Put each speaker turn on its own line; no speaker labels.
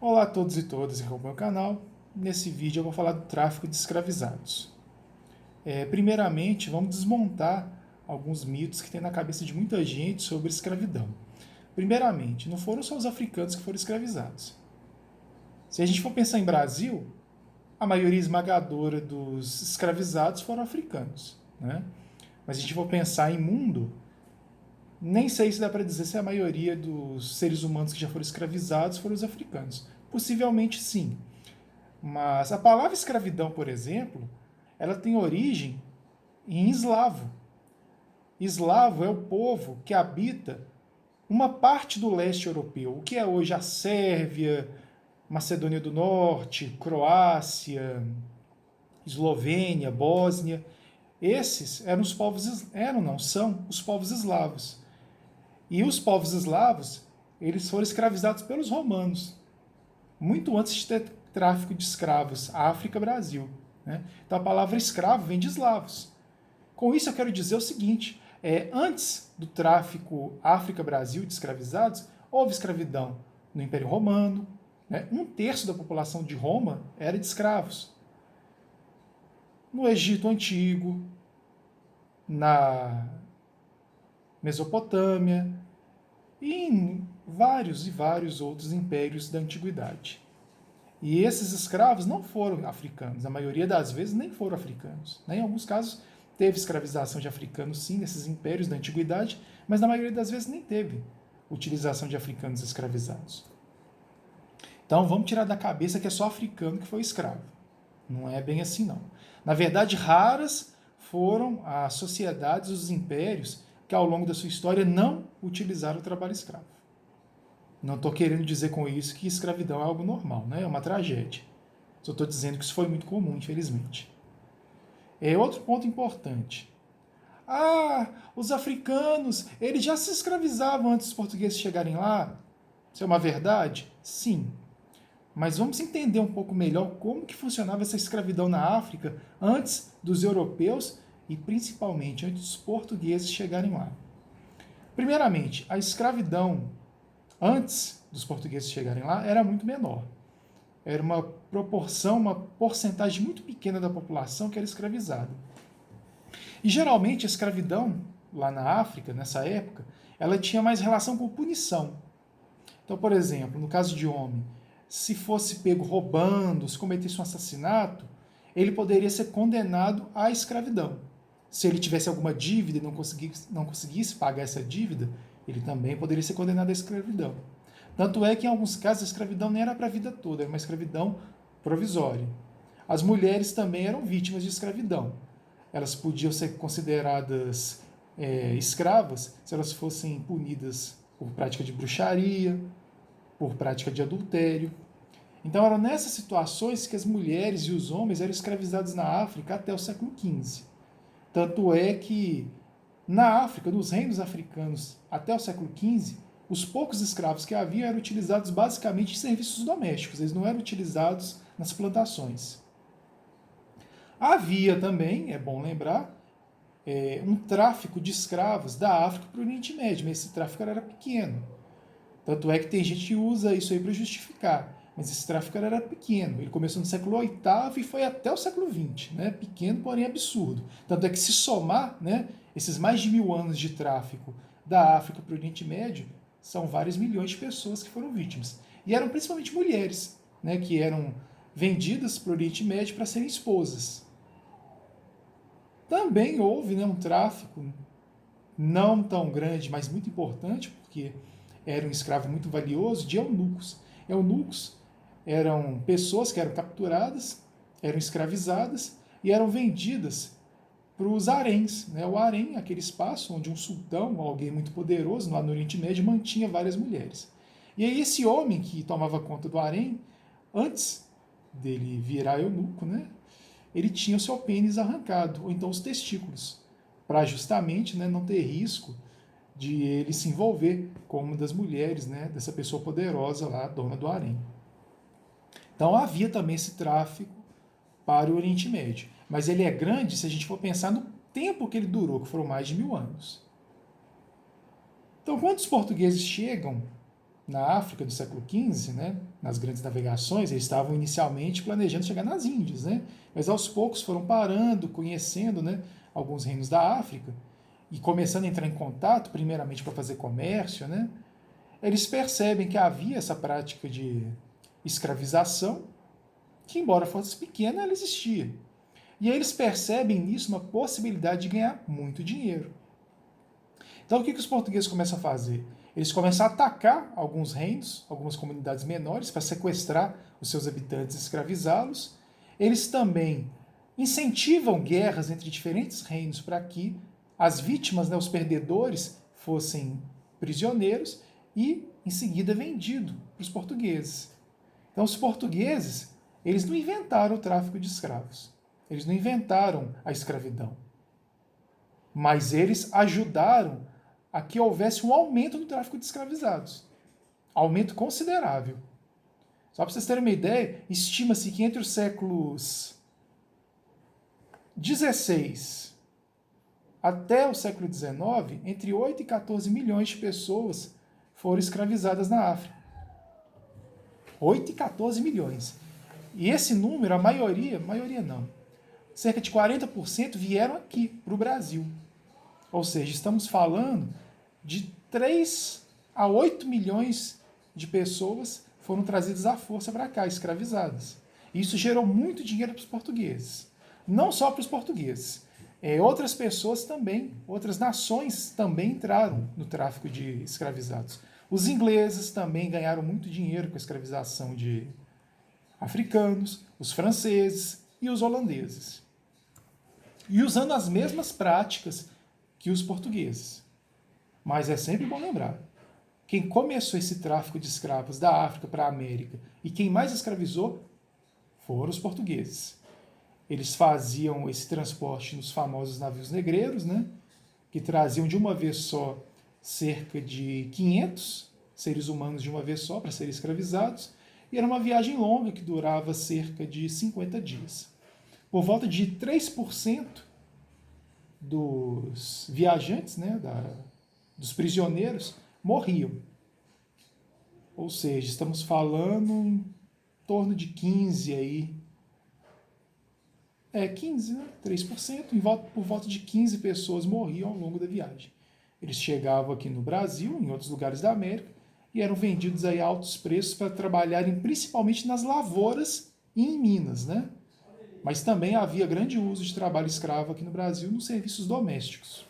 Olá a todos e todas que acompanham o canal. Nesse vídeo eu vou falar do tráfico de escravizados. Primeiramente, vamos desmontar alguns mitos que tem na cabeça de muita gente sobre escravidão. Primeiramente, não foram só os africanos que foram escravizados. Se a gente for pensar em Brasil, a maioria esmagadora dos escravizados foram africanos, né? Mas se a gente for pensar em mundo, nem sei se dá para dizer se a maioria dos seres humanos que já foram escravizados foram os africanos. Possivelmente sim. Mas a palavra escravidão, por exemplo, ela tem origem em eslavo. Eslavo é o povo que habita uma parte do leste europeu, o que é hoje a Sérvia, Macedônia do Norte, Croácia, Eslovênia, Bósnia. Esses eram os povos, são os povos eslavos. E os povos eslavos, eles foram escravizados pelos romanos, muito antes de ter tráfico de escravos, África, Brasil. Né? Então a palavra escravo vem de eslavos. Com isso eu quero dizer o seguinte, antes do tráfico África-Brasil de escravizados, houve escravidão no Império Romano, né? 1/3 da população de Roma era de escravos. No Egito Antigo, na Mesopotâmia e em vários e vários outros impérios da antiguidade. E esses escravos não foram africanos, a maioria das vezes nem foram africanos. Em alguns casos teve escravização de africanos sim, nesses impérios da antiguidade, mas na maioria das vezes nem teve utilização de africanos escravizados. Então vamos tirar da cabeça que é só africano que foi escravo. Não é bem assim não. Na verdade, raras foram as sociedades, os impérios, que ao longo da sua história não utilizaram o trabalho escravo. Não estou querendo dizer com isso que escravidão é algo normal, né? É uma tragédia. Só estou dizendo que isso foi muito comum, infelizmente. Outro ponto importante. Os africanos, eles já se escravizavam antes dos portugueses chegarem lá. Isso é uma verdade? Sim. Mas vamos entender um pouco melhor como que funcionava essa escravidão na África antes dos europeus e principalmente antes dos portugueses chegarem lá. Primeiramente, a escravidão antes dos portugueses chegarem lá era muito menor. Era uma proporção, uma porcentagem muito pequena da população que era escravizada. E geralmente a escravidão lá na África, nessa época, ela tinha mais relação com punição. Então, por exemplo, no caso de homem, se fosse pego roubando, se cometesse um assassinato, ele poderia ser condenado à escravidão. Se ele tivesse alguma dívida e não conseguisse pagar essa dívida, ele também poderia ser condenado à escravidão. Tanto é que, em alguns casos, a escravidão nem era para a vida toda, era uma escravidão provisória. As mulheres também eram vítimas de escravidão. Elas podiam ser consideradas escravas se elas fossem punidas por prática de bruxaria, por prática de adultério. Então eram nessas situações que as mulheres e os homens eram escravizados na África até o século XV. Tanto é que na África, nos reinos africanos, até o século XV, os poucos escravos que havia eram utilizados basicamente em serviços domésticos, eles não eram utilizados nas plantações. Havia também, é bom lembrar, um tráfico de escravos da África para o Oriente Médio, mas esse tráfico era pequeno. Tanto é que tem gente que usa isso aí para justificar. Mas esse tráfico era pequeno. Ele começou no século VIII e foi até o século XX. Né? Pequeno, porém absurdo. Tanto é que se somar, né, esses mais de 1000 anos de tráfico da África para o Oriente Médio, são vários milhões de pessoas que foram vítimas. E eram principalmente mulheres, né, que eram vendidas para o Oriente Médio para serem esposas. Também houve, né, um tráfico não tão grande, mas muito importante, porque era um escravo muito valioso, de eunucos. Eunucos eram pessoas que eram capturadas, eram escravizadas e eram vendidas para os haréns. Né? O harém, aquele espaço onde um sultão, alguém muito poderoso lá no Oriente Médio, mantinha várias mulheres. E aí esse homem que tomava conta do harém, antes dele virar eunuco, né, ele tinha o seu pênis arrancado, ou então os testículos, para justamente, né, não ter risco de ele se envolver com uma das mulheres, né, dessa pessoa poderosa lá, dona do harém. Então havia também esse tráfico para o Oriente Médio. Mas ele é grande se a gente for pensar no tempo que ele durou, que foram mais de 1000 anos. Então, quando os portugueses chegam na África do século XV, né, nas grandes navegações, eles estavam inicialmente planejando chegar nas Índias, né, mas aos poucos foram parando, conhecendo, né, alguns reinos da África e começando a entrar em contato, primeiramente para fazer comércio, né, eles percebem que havia essa prática de escravização, que embora fosse pequena, ela existia. E aí eles percebem nisso uma possibilidade de ganhar muito dinheiro. Então o que os portugueses começam a fazer? Eles começam a atacar alguns reinos, algumas comunidades menores, para sequestrar os seus habitantes e escravizá-los. Eles também incentivam guerras entre diferentes reinos para que as vítimas, né, os perdedores, fossem prisioneiros e, em seguida, vendidos para os portugueses. Então, os portugueses, eles não inventaram o tráfico de escravos. Eles não inventaram a escravidão. Mas eles ajudaram a que houvesse um aumento no tráfico de escravizados. Aumento considerável. Só para vocês terem uma ideia, estima-se que entre os séculos XVI até o século XIX, entre 8 e 14 milhões de pessoas foram escravizadas na África. 8 e 14 milhões. E esse número, a maioria não, cerca de 40% vieram aqui, para o Brasil. Ou seja, estamos falando de 3 a 8 milhões de pessoas foram trazidas à força para cá, escravizadas. Isso gerou muito dinheiro para os portugueses. Não só para os portugueses. Outras pessoas também, outras nações também entraram no tráfico de escravizados. Os ingleses também ganharam muito dinheiro com a escravização de africanos, os franceses e os holandeses. E usando as mesmas práticas que os portugueses. Mas é sempre bom lembrar, quem começou esse tráfico de escravos da África para a América e quem mais escravizou foram os portugueses. Eles faziam esse transporte nos famosos navios negreiros, né, que traziam de uma vez só cerca de 500 seres humanos de uma vez só para serem escravizados, e era uma viagem longa que durava cerca de 50 dias. Por volta de 3% dos viajantes, né, dos prisioneiros, morriam. Ou seja, estamos falando em torno de 15 aí. 15, né? 3%, por volta de 15 pessoas morriam ao longo da viagem. Eles chegavam aqui no Brasil, em outros lugares da América, e eram vendidos aí a altos preços para trabalharem principalmente nas lavouras e em minas, né? Mas também havia grande uso de trabalho escravo aqui no Brasil nos serviços domésticos.